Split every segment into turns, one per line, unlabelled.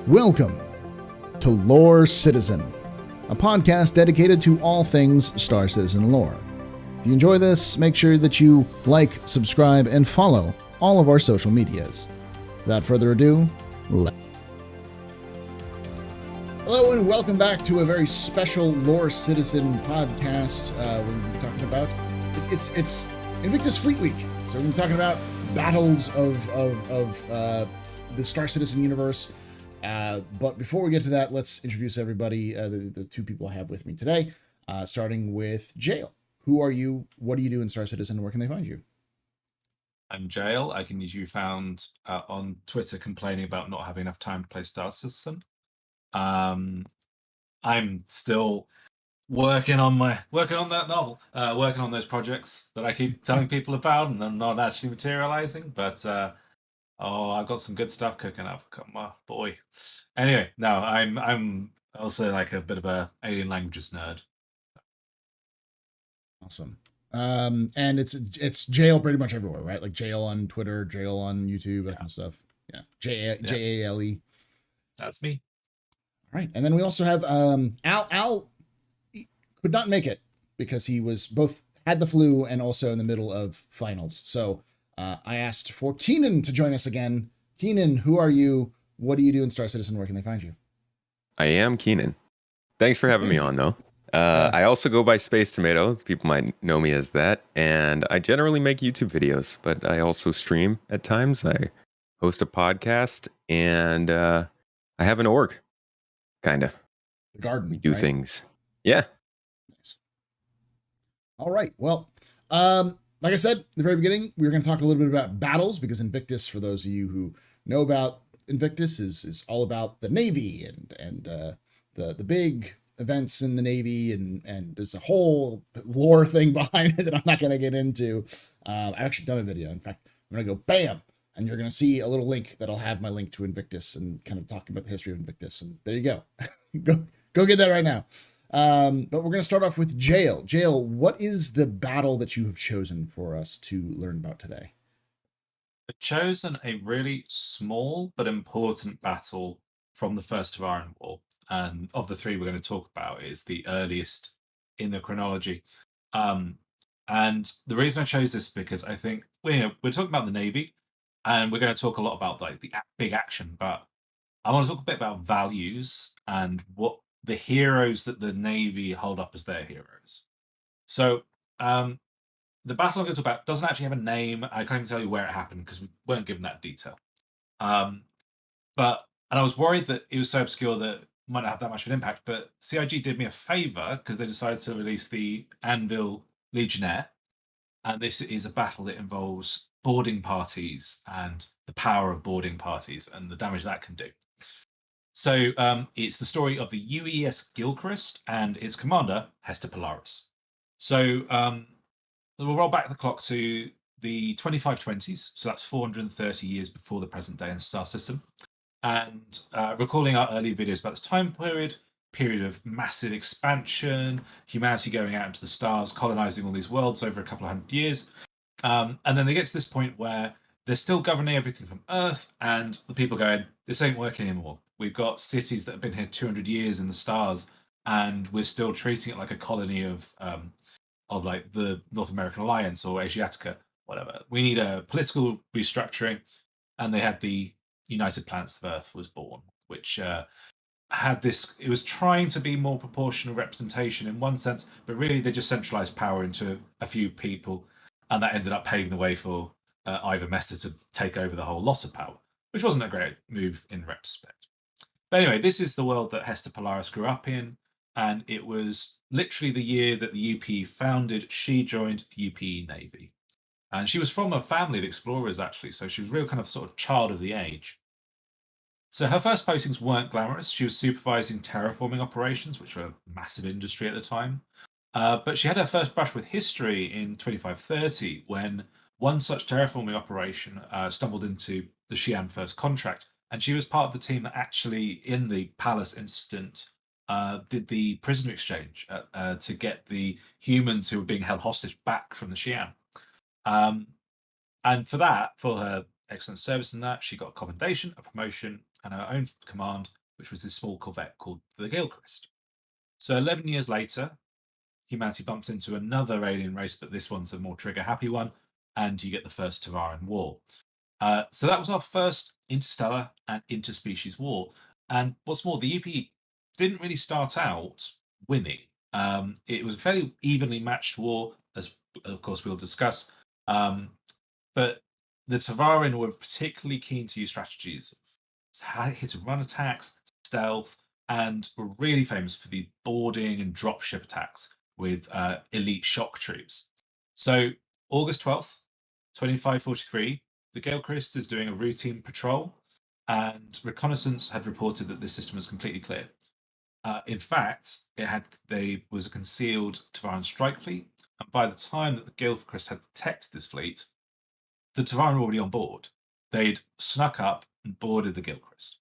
Welcome to Lore Citizen, a podcast dedicated to all things Star Citizen lore. If you enjoy this, make sure that you like, subscribe, and follow all of our social medias. Without further ado, Hello and welcome back to a very special Lore Citizen podcast. We're going to be talking about it's Invictus Fleet Week, so we're going to be talking about battles of the Star Citizen universe. But before we get to that, let's introduce everybody, the two people I have with me today, starting with Jale. Who are you? What do you do in Star Citizen? Where can they find you?
I'm Jale. I can usually be found on Twitter complaining about not having enough time to play Star Citizen. I'm still working on that novel, working on those projects that I keep telling people about, and I'm not actually materializing. But I've got some good stuff cooking up. My boy. Anyway, no, I'm also like a bit of a alien languages nerd.
Awesome. And it's Jale pretty much everywhere, right? Like Jale on Twitter, Jale on YouTube, that kind of stuff. Yeah, Jale.
That's me.
All right, and then we also have Al. Al could not make it because he was both had the flu and also in the middle of finals. So I asked for Kenan to join us again. Kenan, who are you? What do you do in Star Citizen? Where can they find you?
I am Kenan. Thanks for having me on, though. I also go by Space Tomato. People might know me as that. And I generally make YouTube videos, but I also stream at times. I host a podcast, and I have an org, kind of.
The garden.
We do things. Yeah.
Nice. All right. Well, like I said at the very beginning, we were going to talk a little bit about battles, because Invictus, for those of you who know about Invictus, is all about the Navy and the big events in the Navy, and there's a whole lore thing behind it that I'm not going to get into. I've actually done a video. In fact, I'm going to go bam, and you're going to see a little link that'll have my link to Invictus and kind of talking about the history of Invictus. And there you go. go get that right now. But we're going to start off with Jale. Jale, what is the battle that you have chosen for us to learn about today?
I've chosen a really small but important battle from the First Tevarin War. And of the three we're going to talk about, is the earliest in the chronology. And the reason I chose this is because I think we're talking about the Navy, and we're going to talk a lot about like the big action, but I want to talk a bit about values and what the heroes that the Navy hold up as their heroes. So the battle I'm going to talk about doesn't actually have a name. I can't even tell you where it happened because we weren't given that detail. And I was worried that it was so obscure that it might not have that much of an impact. But CIG did me a favor because they decided to release the Anvil Legionnaire. And this is a battle that involves boarding parties and the power of boarding parties and the damage that can do. So it's the story of the UES Gilcrest and its commander, Hester Polaris. So we'll roll back the clock to the 2520s. So that's 430 years before the present day in the star system. And recalling our earlier videos about this time period of massive expansion, humanity going out into the stars, colonizing all these worlds over a couple of hundred years. And then they get to this point where they're still governing everything from Earth, and the people going, this ain't working anymore. We've got cities that have been here 200 years in the stars, and we're still treating it like a colony of like the North American Alliance or Asiatica, whatever. We need a political restructuring, and they had the United Planets of Earth was born, which had this. It was trying to be more proportional representation in one sense, but really they just centralized power into a few people, and that ended up paving the way for Ivor Messer to take over the whole lot of power, which wasn't a great move in retrospect. But anyway, this is the world that Hester Polaris grew up in, and it was literally the year that the UP founded. She joined the UP Navy. And she was from a family of explorers, actually, so she was real kind of sort of child of the age. So her first postings weren't glamorous. She was supervising terraforming operations, which were a massive industry at the time. But she had her first brush with history in 2530, when one such terraforming operation stumbled into the Xi'an First Contract, and she was part of the team that actually, in the palace incident, did the prisoner exchange to get the humans who were being held hostage back from the Xi'an. And for that, for her excellent service in that, she got a commendation, a promotion, and her own command, which was this small corvette called the Gilcrest. So 11 years later, humanity bumps into another alien race, but this one's a more trigger-happy one, and you get the first Tevarin War. So that was our first interstellar and interspecies war. And what's more, the UP didn't really start out winning. It was a fairly evenly matched war, as of course we'll discuss. But the Tevarin were particularly keen to use strategies of hit and run attacks, stealth, and were really famous for the boarding and dropship attacks with elite shock troops. So August 12th, 2543, the Gilcrest is doing a routine patrol, and reconnaissance had reported that this system was completely clear. In fact, there was a concealed Tevarin strike fleet, and by the time that the Gilcrest had detected this fleet, the Tevarin were already on board. They'd snuck up and boarded the Gilcrest.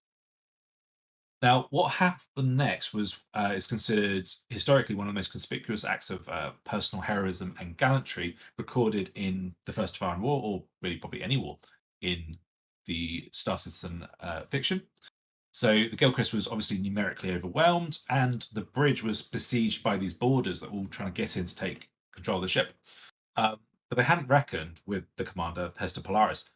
Now, what happened next is considered historically one of the most conspicuous acts of personal heroism and gallantry recorded in the First Tevarin War, or really probably any war in the Star Citizen fiction. So the Gilcrest was obviously numerically overwhelmed, and the bridge was besieged by these boarders that were all trying to get in to take control of the ship. But they hadn't reckoned with the commander, Hester Polaris.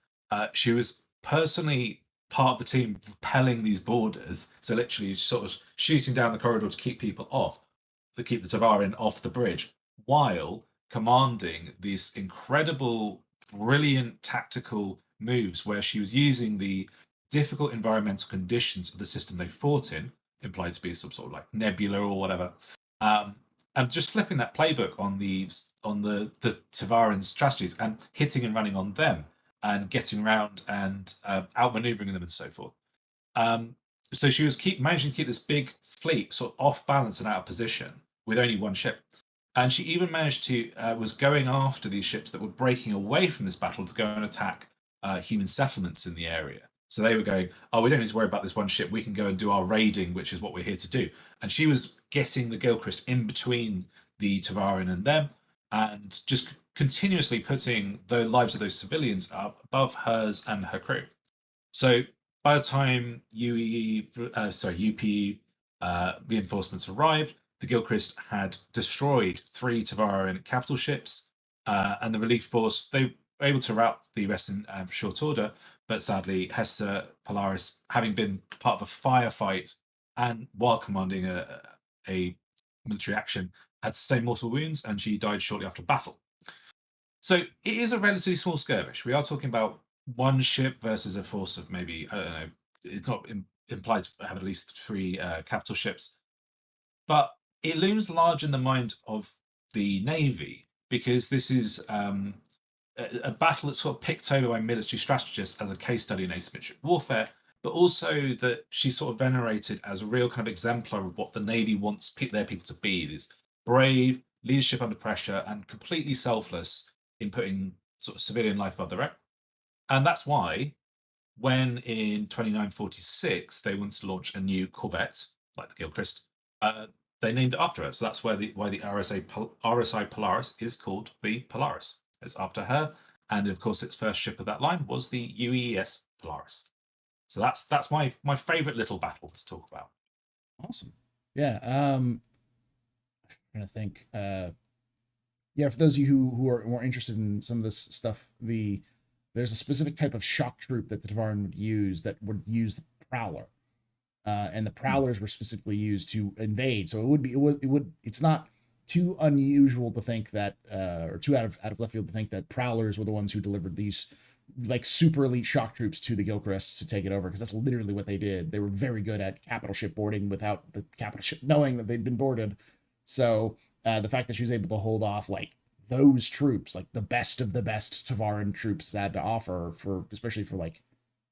She was personally part of the team repelling these boarders, so literally sort of shooting down the corridor to keep people off, to keep the Tevarin off the bridge, while commanding these incredible, brilliant tactical moves where she was using the difficult environmental conditions of the system they fought in, implied to be some sort of like nebula or whatever, and just flipping that playbook on the Tevarin strategies and hitting and running on them and getting around and outmaneuvering them and so forth. So she was managing to keep this big fleet sort of off balance and out of position with only one ship. And she even managed to was going after these ships that were breaking away from this battle to go and attack human settlements in the area. So they were going, oh, we don't need to worry about this one ship. We can go and do our raiding, which is what we're here to do. And she was getting the Gilcrest in between the Tevarin and them, and just continuously putting the lives of those civilians up above hers and her crew. So by the time UP reinforcements arrived, the Gilcrest had destroyed 3 Tevarin capital ships, and the relief force, they were able to rout the rest in short order. But sadly, Hester Polaris, having been part of a firefight and while commanding a military action, had sustained mortal wounds, and she died shortly after battle. So it is a relatively small skirmish. We are talking about one ship versus a force of maybe, I don't know, it's not implied to have at least 3 capital ships. But it looms large in the mind of the Navy, because this is a battle that's sort of picked over by military strategists as a case study in asymmetric warfare, but also that she's sort of venerated as a real kind of exemplar of what the Navy wants their people to be: this brave leadership under pressure and completely selfless in putting sort of civilian life above their own. And that's why when in 2946 they wanted to launch a new corvette like the Gilcrest, they named it after her. So that's why the RSI Polaris is called the Polaris. It's after her, and of course its first ship of that line was the UES Polaris. So that's my favorite little battle to talk about.
Awesome. Yeah. I'm trying to think. Yeah, for those of you who are more interested in some of this stuff, there's a specific type of shock troop that the Tevarin would use the Prowler. And the Prowlers were specifically used to invade. So it's not too unusual to think that, or too out of left field to think that Prowlers were the ones who delivered these like super elite shock troops to the Gilcrest to take it over, because that's literally what they did. They were very good at capital ship boarding without the capital ship knowing that they'd been boarded. So the fact that she was able to hold off like those troops, like the best of the best Tevarin troops had to offer, especially for like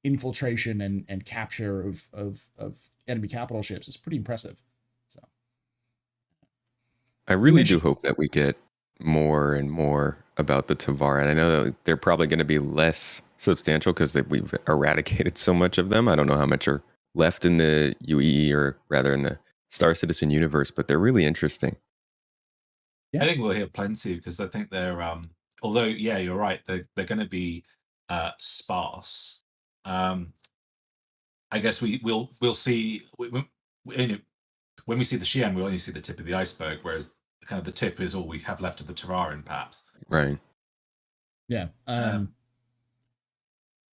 infiltration and capture of enemy capital ships, is pretty impressive. So
I really do hope that we get more and more about the Tevarin. I know that they're probably going to be less substantial because we've eradicated so much of them. I don't know how much are left in the UE, or rather in the Star Citizen universe, but they're really interesting.
Yeah.
I think we'll hear plenty, because I think they're although yeah, you're right, they're going to be sparse. I I guess we'll see when we see the Xi'an, we only see the tip of the iceberg, whereas kind of the tip is all we have left of the Tevarin, perhaps.
Right.
Yeah. Yeah.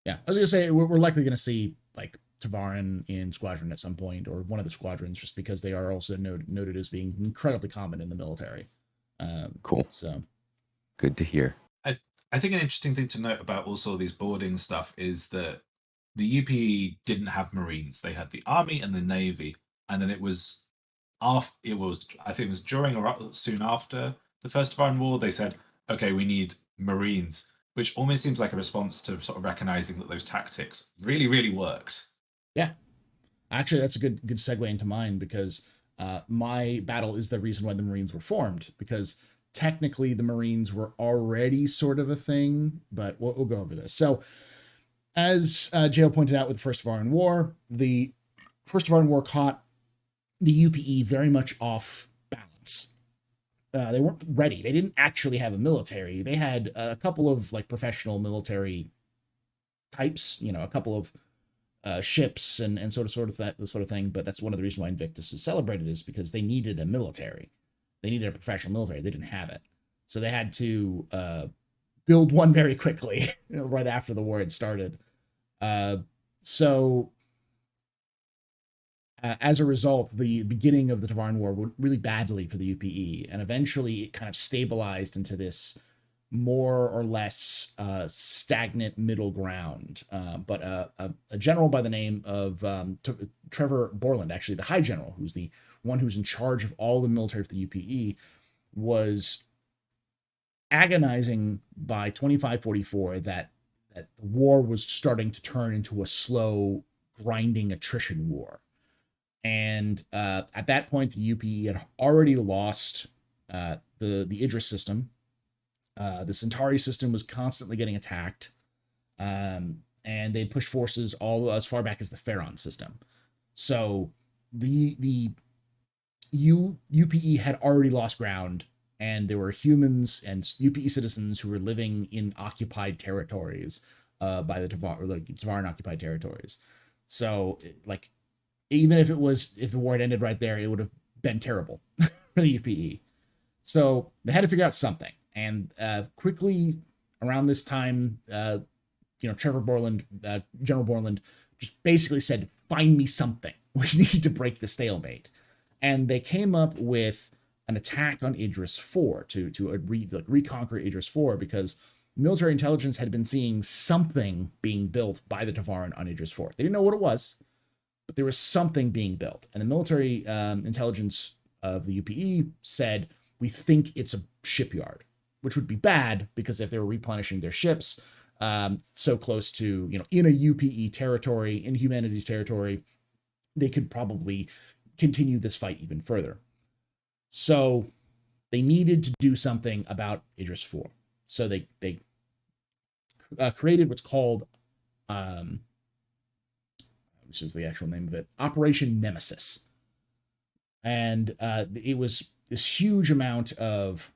I was gonna say we're likely gonna see like Tevarin in Squadron at some point, or one of the squadrons, just because they are also noted as being incredibly common in the military.
Cool.
So
Good to hear.
I think an interesting thing to note about also these boarding stuff is that the UPE didn't have Marines. They had the Army and the Navy, and then it was I think it was during or soon after the First Tevarin War, they said, okay, we need Marines, which almost seems like a response to sort of recognizing that those tactics really, really worked.
yeah, actually, that's a good segue into mine, because my battle is the reason why the Marines were formed, because technically the Marines were already sort of a thing, but we'll go over this. So, as Jale pointed out with the First Tevarin War, the First Tevarin War caught the UPE very much off balance. They weren't ready. They didn't actually have a military. They had a couple of like professional military types, a couple of ships and sort of that the sort of thing. But that's one of the reasons why Invictus is celebrated, is because they needed a military. They needed a professional military. They didn't have it, so they had to build one very quickly right after the war had started. So as a result, the beginning of the Tevarin War went really badly for the UPE, and eventually it kind of stabilized into this more or less stagnant middle ground. But a general by the name of Trevor Borland, actually the High General, who's the one who's in charge of all the military for the UPE, was agonizing by 2544 that the war was starting to turn into a slow, grinding attrition war. And at that point, the UPE had already lost the Idris system. The Centauri system was constantly getting attacked, and they'd pushed forces all as far back as the Pharaon system. So the UPE had already lost ground, and there were humans and UPE citizens who were living in occupied territories by the Tevarin occupied territories. So like, even if the war had ended right there, it would have been terrible for the UPE. So they had to figure out something. And quickly around this time, Trevor Borland, General Borland, just basically said, find me something. We need to break the stalemate. And they came up with an attack on Idris IV to reconquer Idris IV, because military intelligence had been seeing something being built by the Tevarin on Idris IV. They didn't know what it was, but there was something being built. And the military intelligence of the UPE said, we think it's a shipyard, which would be bad, because if they were replenishing their ships so close to, in a UPE territory, in humanity's territory, they could probably continue this fight even further. So they needed to do something about Idris IV. So they created what's called, which is the actual name of it, Operation Nemesis. And it was this huge amount of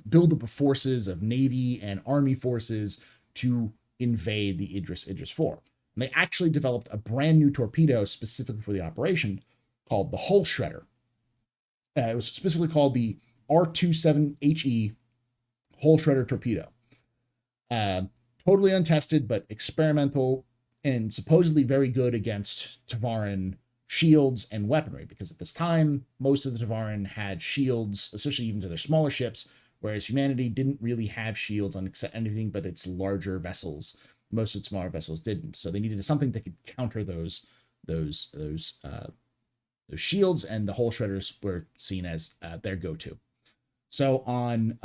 buildup of forces, of Navy and Army forces to invade the Idris IV. And they actually developed a brand new torpedo specifically for the operation called the Hull Shredder. It was specifically called the R27HE Hull Shredder torpedo. Totally untested, but experimental, and supposedly very good against Tevarin shields and weaponry, because at this time, most of the Tevarin had shields, especially even to their smaller ships, whereas humanity didn't really have shields on anything but its larger vessels. Most of its smaller vessels didn't. So they needed something that could counter those shields, and the Hull Shredders were seen as their go-to. So on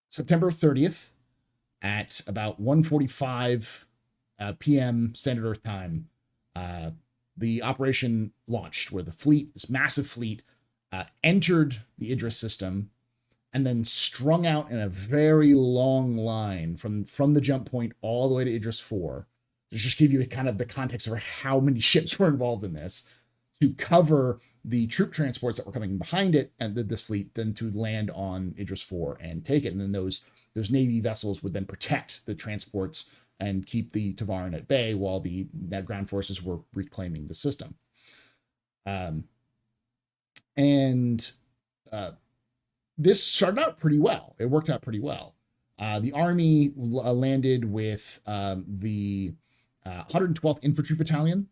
September 30th at about 1:45 p.m. Standard Earth time, the operation launched, where the fleet, this massive fleet, entered the Idris system and then strung out in a very long line from the jump point all the way to Idris IV. To just give you kind of the context of how many ships were involved in this, to cover the troop transports that were coming behind it and this fleet then to land on Idris IV and take it. And then those Navy vessels would then protect the transports and keep the Tevarin at bay while the ground forces were reclaiming the system. This started out pretty well. It worked out pretty well. The army landed with the 112th Infantry Battalion,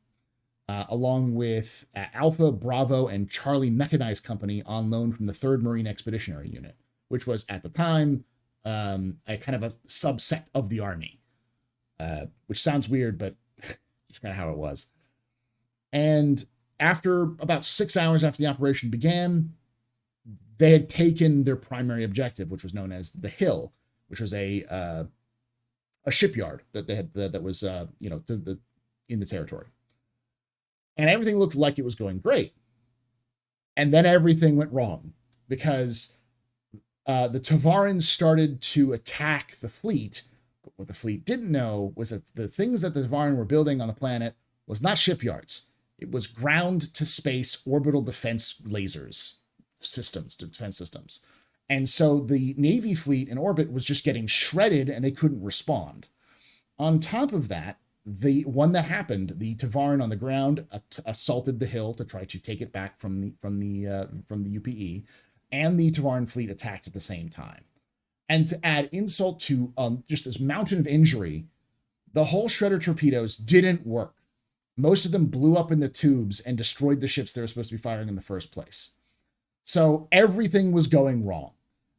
along with Alpha, Bravo, and Charlie Mechanized Company on loan from the 3rd Marine Expeditionary Unit, which was at the time a kind of a subset of the army, which sounds weird, but just kind of how it was. And after about 6 hours after the operation began, they had taken their primary objective, which was known as the Hill, which was a shipyard that they had that was in the territory. And everything looked like it was going great. And then everything went wrong because the Tevarins started to attack the fleet. But what the fleet didn't know was that the things that the Tevarin were building on the planet was not shipyards. It was ground to space orbital defense lasers systems, defense systems. And so the Navy fleet in orbit was just getting shredded and they couldn't respond. On top of that, the one that happened, the Tevarin on the ground assaulted the Hill to try to take it back from the UPE, and the Tevarin fleet attacked at the same time. And to add insult to just this mountain of injury, the whole shredder torpedoes didn't work. Most of them blew up in the tubes and destroyed the ships they were supposed to be firing in the first place. So everything was going wrong.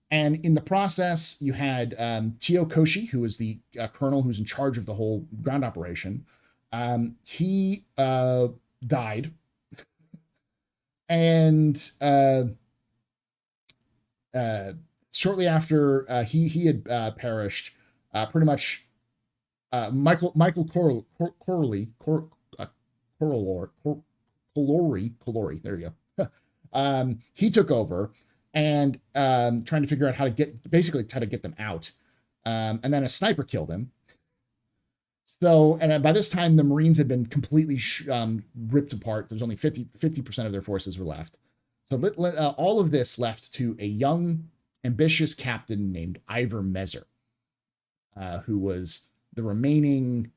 And in the process, you had Tio Koshi, who was the colonel who's in charge of the whole ground operation. He died. And shortly after he had perished, pretty much Michael Corley, there you go. He took over and trying to figure out how to get them out. And then a sniper killed him. So, and by this time, the Marines had been completely ripped apart. There was only 50% of their forces were left. So all of this left to a young, ambitious captain named Ivor Mezer, who was the remaining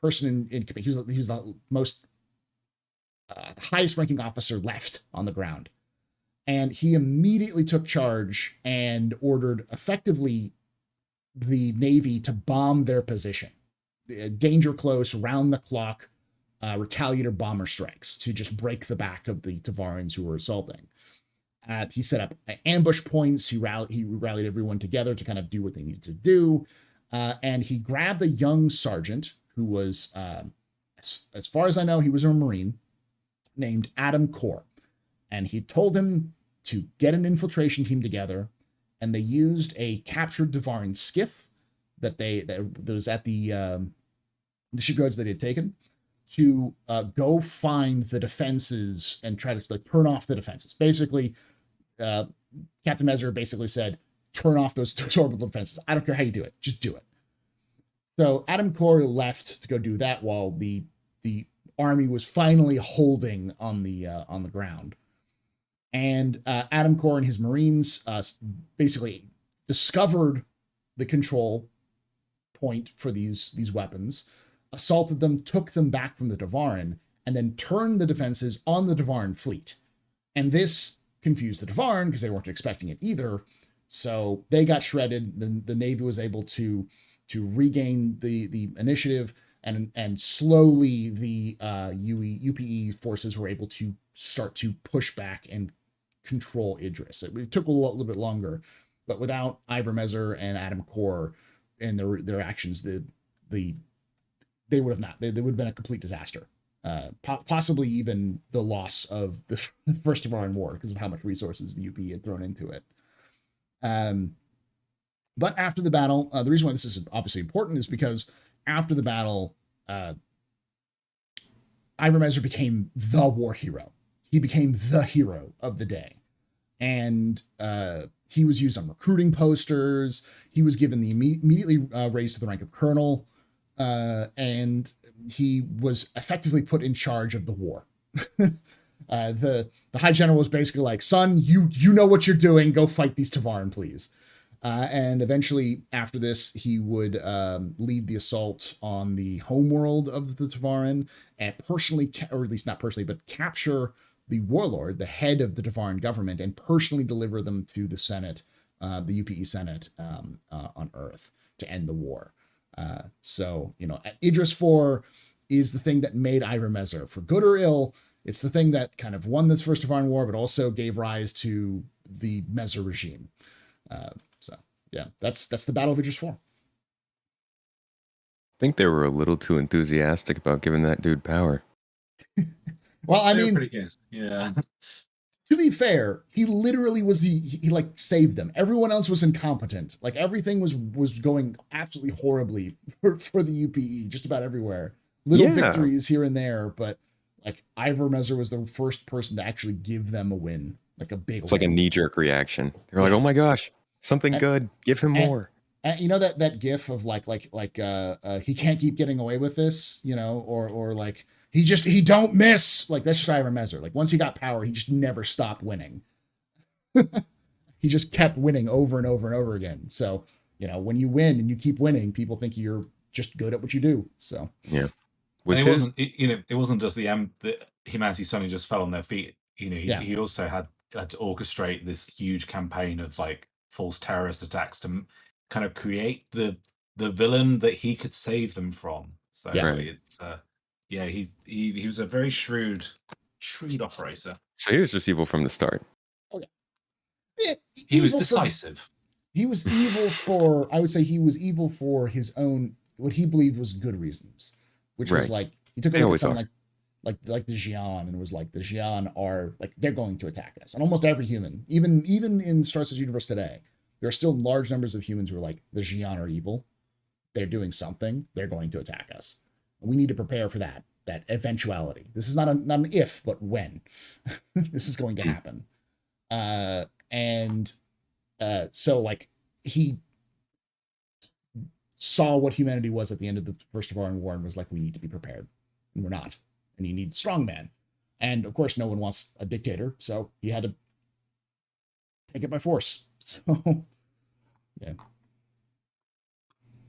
person in command. He was the most highest ranking officer left on the ground. And he immediately took charge and ordered effectively the Navy to bomb their position. Danger close, round the clock, retaliator bomber strikes to just break the back of the Tevarins who were assaulting. He set up ambush points. He rallied everyone together to kind of do what they needed to do. And he grabbed a young sergeant who was, as far as I know, he was a Marine named Adam Core. And he told him to get an infiltration team together. And they used a captured Tevarin skiff that was at the shipyards that they had taken to go find the defenses and try to turn off the defenses. Basically, Captain Mezer basically said, turn off those orbital defenses. I don't care how you do it. Just do it. So Adam Core left to go do that while the army was finally holding on the ground. And Adam Core and his Marines basically discovered the control point for these weapons, assaulted them, took them back from the Tevarin, and then turned the defenses on the Tevarin fleet. And this confused the Tevarin because they weren't expecting it either. So they got shredded. The Navy was able to regain the initiative, and slowly the UPE forces were able to start to push back and control Idris. It took a little bit longer, but without Ivor Mezer and Adam Core and their actions, they would have not. They would have been a complete disaster. Possibly even the loss of the First Tevarin War because of how much resources the UP had thrown into it. But after the battle, the reason why this is obviously important is because after the battle, Ivor Mezer became the war hero. He became the hero of the day. And he was used on recruiting posters. He was given the immediately raised to the rank of colonel. And he was effectively put in charge of the war. The High General was basically like, son, you know what you're doing. Go fight these Tevarin, please. And eventually, after this, he would lead the assault on the homeworld of the Tevarin and personally, or at least not personally, but capture the warlord, the head of the Tevarin government, and personally deliver them to the Senate, the UPE Senate on Earth to end the war. So, Idris IV is the thing that made Ira Mezer, for good or ill. It's the thing that kind of won this first Tevarin war, but also gave rise to the Mezer regime. So yeah, that's the Battle of Idris IV.
I think they were a little too enthusiastic about giving that dude power.
Well, I mean,
pretty good. Yeah.
To be fair, he literally was he like saved them. Everyone else was incompetent. Like everything was going absolutely horribly for the UPE, just about everywhere. Little victories here and there, but like Ivor Mezer was the first person to actually give them a win, like a big.
It's win. Like a knee-jerk reaction. They're like, "Oh my gosh, something good. Give him more."
And you know that gif of like he can't keep getting away with this, or like he don't miss. Like that's just Ivor Mezer. Like once he got power, he just never stopped winning. He just kept winning over and over and over again. So when you win and you keep winning, people think you're just good at what you do. So
yeah.
It wasn't just the humanity suddenly just fell on their feet. He also had to orchestrate this huge campaign of like false terrorist attacks to kind of create the villain that he could save them from. So it's he was a very shrewd operator.
So he was just evil from the start.
Okay. Yeah,
he was decisive.
He was evil for, I would say he was evil for his own, what he believed was good reasons. Which was like, he took a look at something like the Xi'an and was like, the Xi'an are like, they're going to attack us. And almost every human, even in Star Wars universe today, there are still large numbers of humans who are like, the Xi'an are evil. They're doing something. They're going to attack us. We need to prepare for that eventuality. This is not an if, but when this is going to happen. So like he saw what humanity was at the end of the First Tevarin War and was like, we need to be prepared, and we're not. And you need strong man. And of course, no one wants a dictator, so he had to take it by force. So, yeah.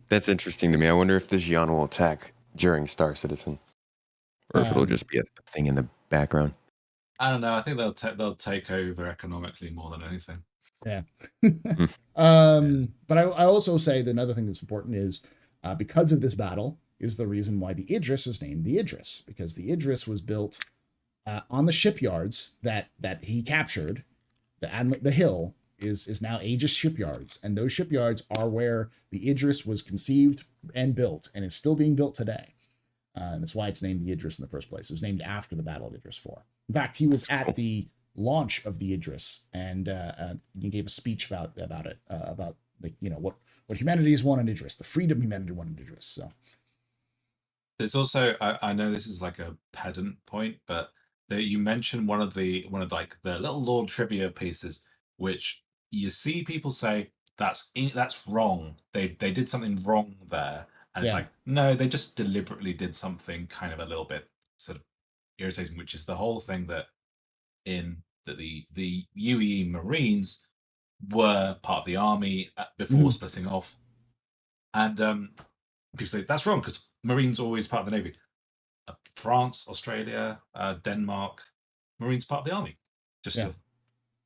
That's interesting to me. I wonder if the Xi'an will attack during Star Citizen, or if it'll just be a thing in the background.
I don't know. I think they'll take over economically more than anything.
Yeah. But I also say that another thing that's important is because of this battle is the reason why the Idris is named the Idris, because the Idris was built on the shipyards that he captured. The hill is now Aegis shipyards, and those shipyards are where the Idris was conceived and built, and is still being built today. And that's why it's named the Idris in the first place. It was named after the Battle of Idris IV. In fact, he was at the launch of the Idris, and he gave a speech about it, about like what humanity has won in Idris, the freedom humanity won in Idris. So
there's also I know this is like a pedant point, but you mentioned one of like the little Lord trivia pieces, which you see people say that's wrong. They did something wrong there, and it's like, no, they just deliberately did something kind of a little bit sort of irritating, which is the whole thing that the UEE Marines were part of the army before splitting off, and people say that's wrong because Marines are always part of the Navy. France, Australia, Denmark, Marines part of the army.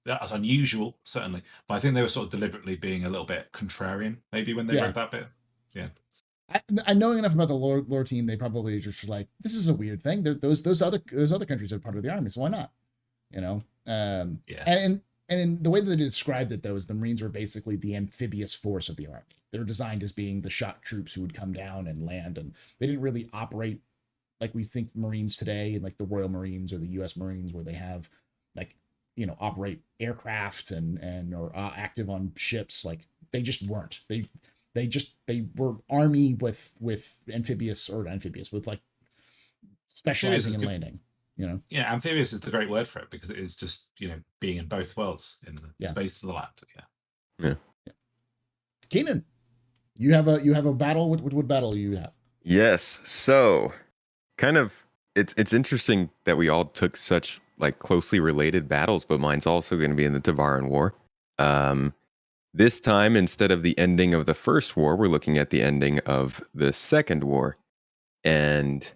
That's unusual, certainly, but I think they were sort of deliberately being a little bit contrarian, maybe when they wrote that bit. Yeah.
I knowing enough about the lore team, they probably just like, this is a weird thing. Those other countries are part of the army, so why not? And the way that they described it, though, is the Marines were basically the amphibious force of the army. They were designed as being the shock troops who would come down and land, and they didn't really operate like we think Marines today, like the Royal Marines or the U.S. Marines, where they have like operate aircraft and or active on ships. Like they just weren't. They were army with amphibious with like specializing in landing.
Yeah, amphibious is the great word for it, because it is just being in both worlds, in the space of the land.
Yeah.
Kenan, you have a battle. What battle do you have?
Yes. So, kind of, it's interesting that we all took such like closely related battles, but mine's also going to be in the Tevarin War. This time, instead of the ending of the first war, we're looking at the ending of the second war. And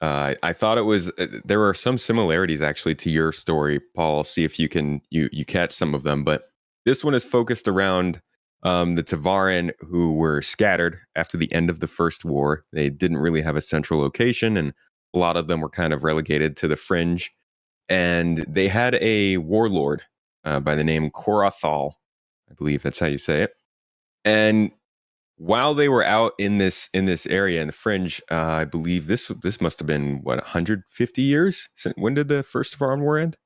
I thought it was there are some similarities actually to your story, Paul. I'll see if you can you catch some of them. But this one is focused around the Tevarin who were scattered after the end of the first war. They didn't really have a central location, and a lot of them were kind of relegated to the fringe. And they had a warlord by the name Korathal. I believe that's how you say it. And while they were out in this area in the fringe, I believe this must have been what 150 years. When did the first Tevarin War end?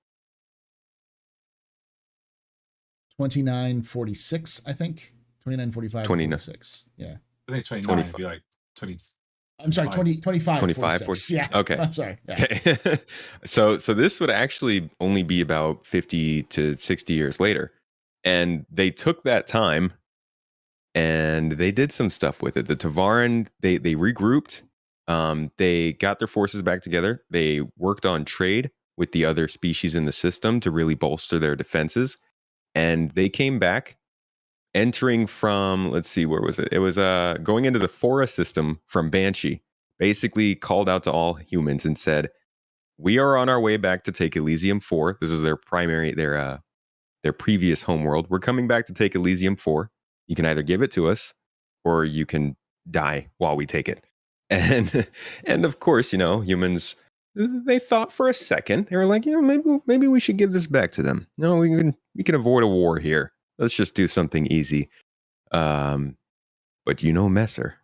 2946, I think. 2945, 46. Yeah.
I think 29 would be like 20.
I'm sorry, 25,
25,
46. Yeah.
Okay.
I'm sorry. Yeah.
Okay. so this would actually only be about 50 to 60 years later. And they took that time and they did some stuff with it. The Tevarin, they regrouped. They got their forces back together. They worked on trade with the other species in the system to really bolster their defenses. And they came back entering from, let's see, where was it? It was going into the Fora system from Banshee, basically called out to all humans and said, we are on our way back to take Elysium 4. This is their primary, their previous homeworld. We're coming back to take Elysium 4. You can either give it to us or you can die while we take it. And of course, humans, they thought for a second. They were like, maybe we should give this back to them. No, we can avoid a war here. Let's just do something easy. But Messer.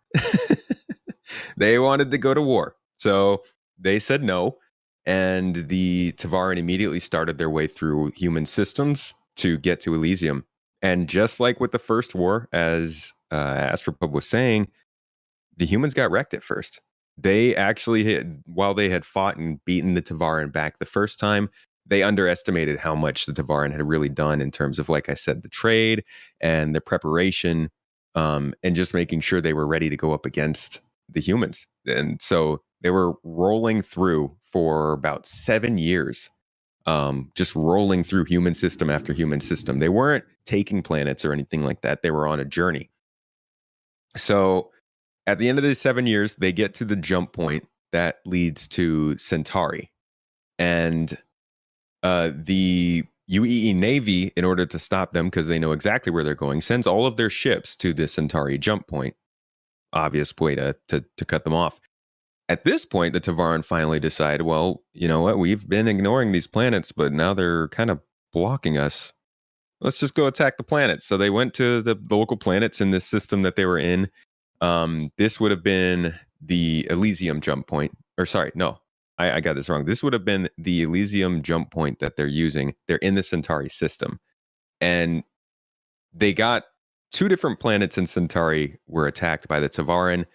They wanted to go to war. So they said no. And the Tevarin immediately started their way through human systems to get to Elysium. And just like with the first war, as Astropub was saying, the humans got wrecked at first. They actually, while they had fought and beaten the Tevarin back the first time, they underestimated how much the Tevarin had really done in terms of, like I said, the trade and the preparation, and just making sure they were ready to go up against the humans. And so they were rolling through for about 7 years, just rolling through human system after human system. They weren't taking planets or anything like that. They were on a journey. So at the end of these 7 years, they get to the jump point that leads to Centauri. And the UEE Navy, in order to stop them, because they know exactly where they're going, sends all of their ships to the Centauri jump point. Obvious way to cut them off. At this point, the Tevarin finally decide, well, you know what? We've been ignoring these planets, but now they're kind of blocking us. Let's just go attack the planets. So they went to the local planets in this system that they were in. This would have been the Elysium jump point. Or sorry, no, I got this wrong. This would have been the Elysium jump point that they're using. They're in the Centauri system. And they got 2 different planets in Centauri were attacked by the Tevarin.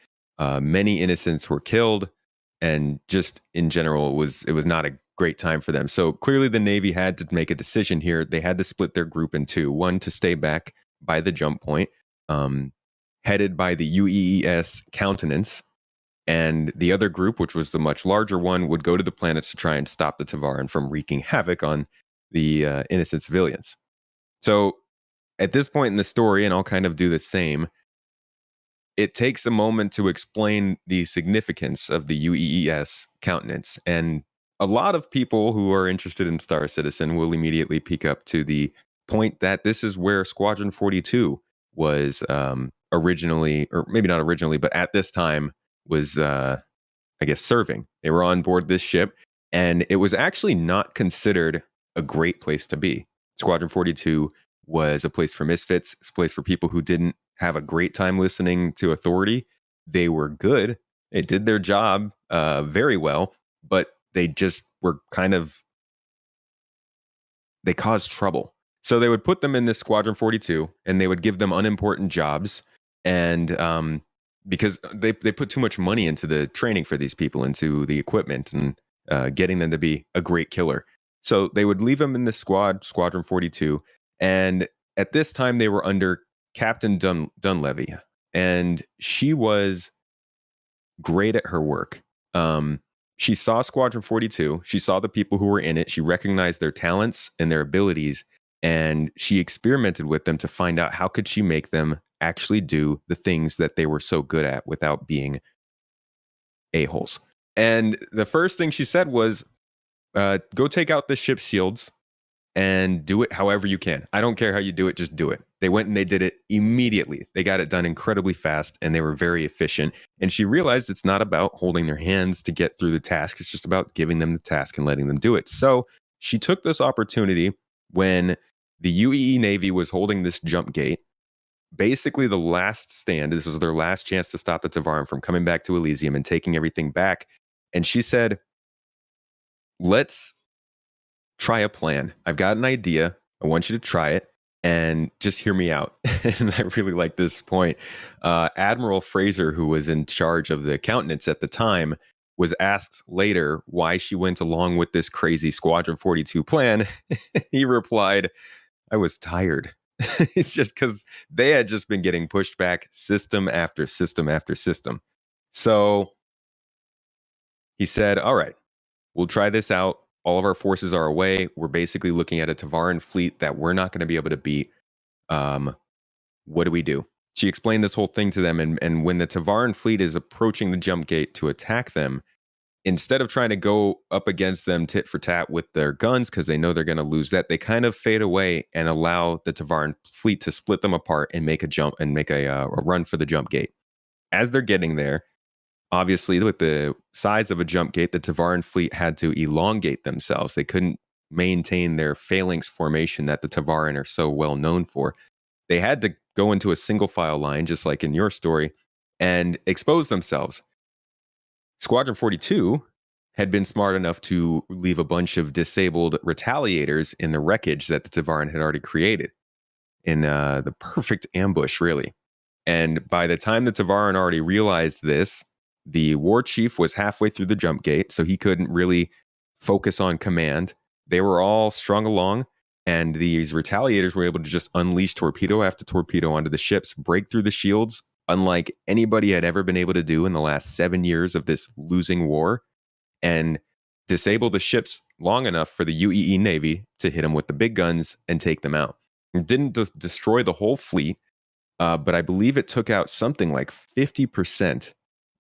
Many innocents were killed, and just in general, it was not a great time for them. So clearly the Navy had to make a decision here. They had to split their group in 2. One to stay back by the jump point, headed by the UEES Countenance, and the other group, which was the much larger one, would go to the planets to try and stop the Tevarin from wreaking havoc on the innocent civilians. So at this point in the story, and I'll kind of do the same, it takes a moment to explain the significance of the UEES Countenance. And a lot of people who are interested in Star Citizen will immediately peek up to the point that this is where Squadron 42 was originally, or maybe not originally, but at this time was, I guess, serving. They were on board this ship, and it was actually not considered a great place to be. Squadron 42 was a place for misfits, a place for people who didn't have a great time listening to authority. They were good. They did their job very well, but they just were they caused trouble. So they would put them in this Squadron 42, and they would give them unimportant jobs. And because they put too much money into the training for these people, into the equipment, and getting them to be a great killer. So they would leave them in this Squadron 42. And at this time, they were under Captain Dunlevy. And she was great at her work. she saw Squadron 42. She saw the people who were in it. She recognized their talents and their abilities, and she experimented with them to find out how could she make them actually do the things that they were so good at without being a-holes. And the first thing she said was, go take out the ship's shields and do it however you can. I don't care how you do it, just do it. They went and they did it immediately. They got it done incredibly fast, and they were very efficient. And she realized it's not about holding their hands to get through the task. It's just about giving them the task and letting them do it. So she took this opportunity when the UEE Navy was holding this jump gate, basically the last stand. This was their last chance to stop the Tevarin from coming back to Elysium and taking everything back. And she said, let's try a plan. I've got an idea. I want you to try it and just hear me out. And I really like this point. Admiral Fraser, who was in charge of the countenance at the time, was asked later why she went along with this crazy Squadron 42 plan. He replied, I was tired. It's just because they had just been getting pushed back system after system after system. So he said, all right, we'll try this out. All of our forces are away. We're basically looking at a Tevarin fleet that we're not going to be able to beat. What do we do? She explained this whole thing to them. And when the Tevarin fleet is approaching the jump gate to attack them, instead of trying to go up against them tit for tat with their guns, because they know they're going to lose that, they kind of fade away and allow the Tevarin fleet to split them apart and make a jump and make a run for the jump gate. As they're getting there, obviously, with the size of a jump gate, the Tevarin fleet had to elongate themselves. They couldn't maintain their phalanx formation that the Tevarin are so well known for. They had to go into a single file line, just like in your story, and expose themselves. Squadron 42 had been smart enough to leave a bunch of disabled retaliators in the wreckage that the Tevarin had already created in the perfect ambush, really. And by the time the Tevarin already realized this, the war chief was halfway through the jump gate, so he couldn't really focus on command. They were all strung along, and these retaliators were able to just unleash torpedo after torpedo onto the ships, break through the shields, unlike anybody had ever been able to do in the last 7 years of this losing war, and disable the ships long enough for the UEE Navy to hit them with the big guns and take them out. It didn't destroy the whole fleet, but I believe it took out something like 50%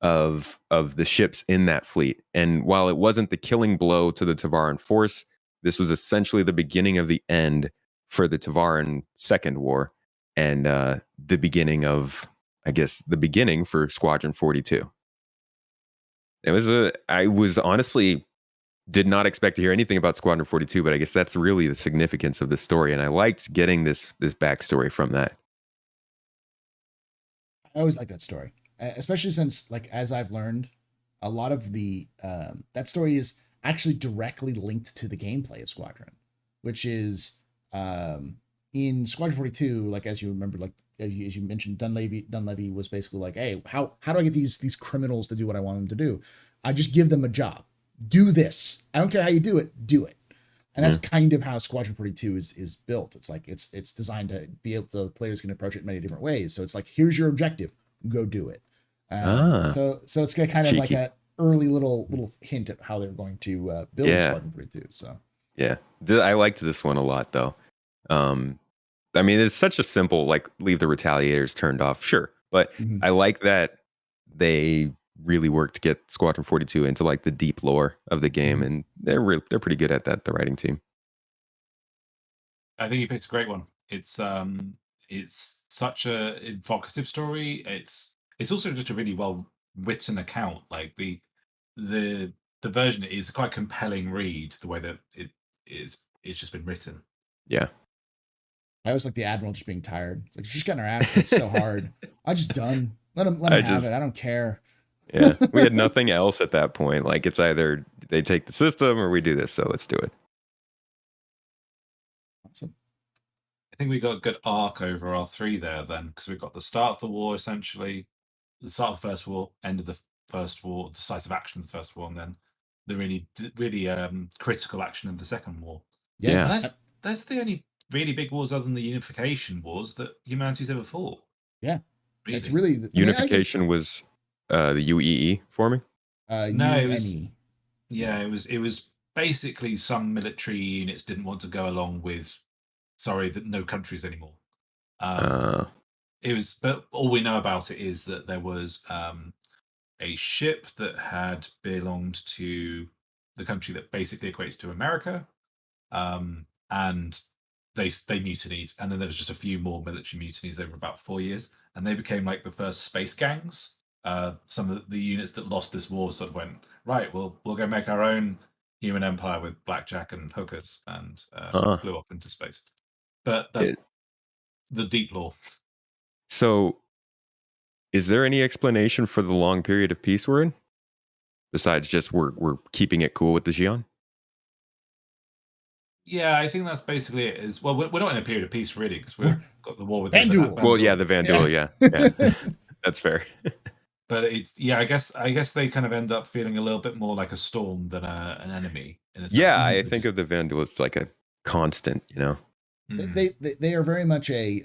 of the ships in that fleet. And while it wasn't the killing blow to the Tevarin force, this was essentially the beginning of the end for the Tevarin Second War, and the beginning of, I guess, the beginning for Squadron 42. I was honestly did not expect to hear anything about Squadron 42, but I guess that's really the significance of the story, and I liked getting this backstory from that.
I always like that story, especially since, like, as I've learned, a lot of the that story is actually directly linked to the gameplay of Squadron, which is in Squadron 42. Like, as you remember, like as you mentioned, Dunleavy was basically like, hey, how do I get these criminals to do what I want them to do? I just give them a job. Do this. I don't care how you do it. Do it. And that's kind of how Squadron 42 is built. It's like it's designed to be able to, players can approach it in many different ways. So it's like, here's your objective, go do it. So it's kind of
cheeky.
like a early little hint at how they're going to build Squadron 42. So
yeah, I liked this one a lot though. I mean, it's such a simple, like, leave the retaliators turned off, sure, but I like that they really worked to get Squadron 42 into, like, the deep lore of the game, and they're pretty good at that, the writing team.
I think you picked a great one. It's such a evocative story. It's also just a really well written account. Like the version is a quite compelling read. The way that it's just been written.
Yeah.
I always like the Admiral just being tired. It's like, she's getting her ass kicked so hard. I'm just done. Let him have it. I don't care.
Yeah, we had nothing else at that point. Like, it's either they take the system or we do this, so let's do it.
Awesome.
I think we got a good arc over our three there then, because we've got the start of the war, essentially, the start of the First War, end of the First War, decisive action of the First War, and then the really critical action of the Second War.
Yeah.
And that's the only really big wars other than the unification wars that humanity's ever fought.
Yeah.
Really.
It's really
unification was the UEE forming.
No, it was Yeah, it was basically some military units didn't want to go along with that no countries anymore.
Uh,
It was, but all we know about it is that there was a ship that had belonged to the country that basically equates to America, and they mutinied, and then there was just a few more military mutinies over about 4 years, and they became like the first space gangs. Some of the units that lost this war sort of went, right, we'll go make our own human empire with blackjack and hookers, and
uh,
flew off into space. But that's
it,
the deep lore.
so, is there any explanation for the long period of peace we're in? Besides just we're keeping it cool with the Xi'an?
Yeah, I think that's basically it. Is well, we're not in a period of peace really because we've got the war with
Vandul.
Well, yeah, the Vandul, yeah. That's fair.
But it's I guess they kind of end up feeling a little bit more like a storm than an enemy in a sense.
Yeah,
'cause
I
they
think
just-
of the Vandal as like a constant, you know?
They are very much a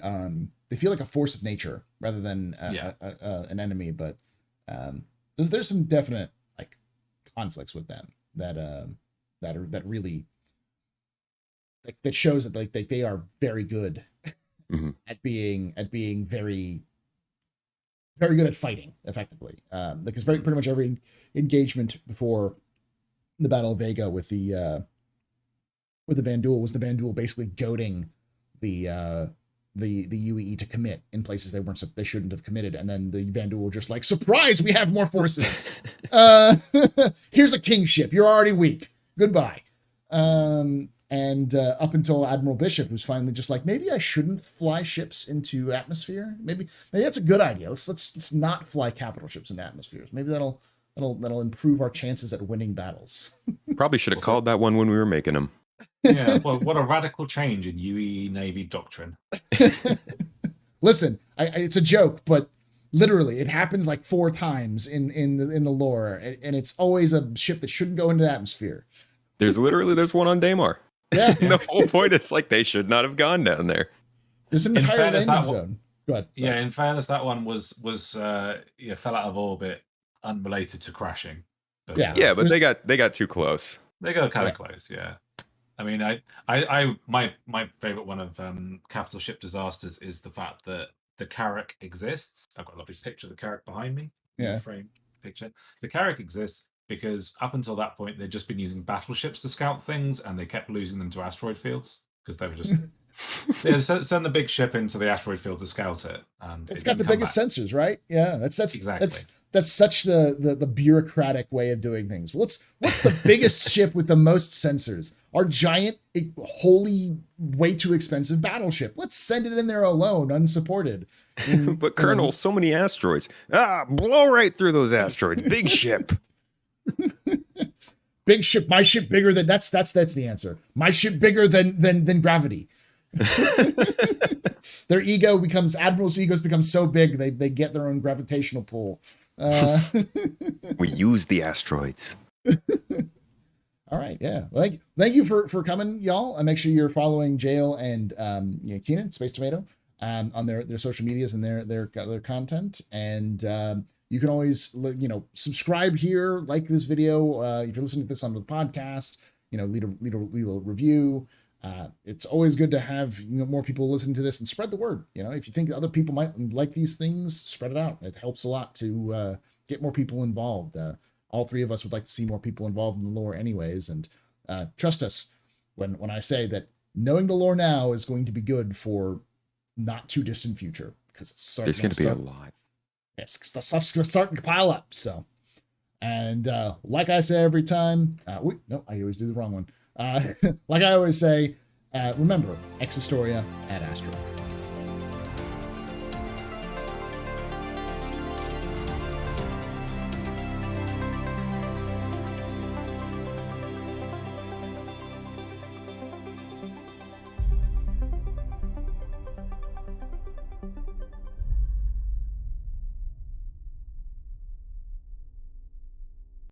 they feel like a force of nature rather than
Yeah.
an enemy. But there's some definite like conflicts with them that really like that shows that like they are very good
Mhm.
at being very good at fighting effectively. Because pretty much every engagement before the Battle of Vega with the Vandul was the Vandul basically goading the UEE to commit in places they shouldn't have committed, and then the Vandul were just like, surprise, we have more forces. Here's a kingship. You're already weak. Goodbye. And up until Admiral Bishop was finally just like, maybe I shouldn't fly ships into atmosphere. Maybe that's a good idea. Let's not fly capital ships into atmospheres. Maybe that'll improve our chances at winning battles.
Probably should have called that one when we were making them.
Yeah, well, what a radical change in UE Navy doctrine.
Listen, it's a joke, but literally, it happens like 4 times in the lore, and it's always a ship that shouldn't go into the atmosphere.
There's one on Daymar.
Yeah.
The whole point is like they should not have gone down there.
There's an
In
entire
fairness,
landing
that one-
zone. Go ahead.
Yeah, in fairness, that one was fell out of orbit, unrelated to crashing. But,
Yeah.
Yeah, but they got too close.
they got kind
Yeah.
of close. Yeah, I mean, my favorite one of capital ship disasters is the fact that the Carrack exists. I've got a lovely picture of the Carrack behind me.
Yeah.
Frame picture. The Carrack exists because up until that point they'd just been using battleships to scout things, and they kept losing them to asteroid fields because they were just send the big ship into the asteroid field to scout it, and
It's
it
got the
didn't come
biggest
back.
sensors, right? Yeah, that's
Exactly.
that's such the bureaucratic way of doing things. What's the biggest ship with the most sensors? Our giant, wholly way too expensive battleship. Let's send it in there alone, unsupported.
But Colonel, so many asteroids. Blow right through those asteroids. Big ship.
Big ship, my ship bigger than that's the answer. My ship bigger than gravity. Their admirals' egos become so big they get their own gravitational pull.
We use the asteroids.
All right, yeah. Thank you for coming, y'all. And make sure you're following Jale and Kenan, Space Tomato, on their social medias and their content. And you can always subscribe here, like this video. If you're listening to this on the podcast, leave a review. It's always good to have more people listen to this and spread the word. If you think other people might like these things, spread it out. It helps a lot to get more people involved. All 3 of us would like to see more people involved in the lore anyways. And trust us when I say that knowing the lore now is going to be good for not too distant future, because
There's going to be a lot.
Yes, the stuff's starting to pile up. So, and like I say every time, I always do the wrong one. Like I always say, remember, ex historia ad astra.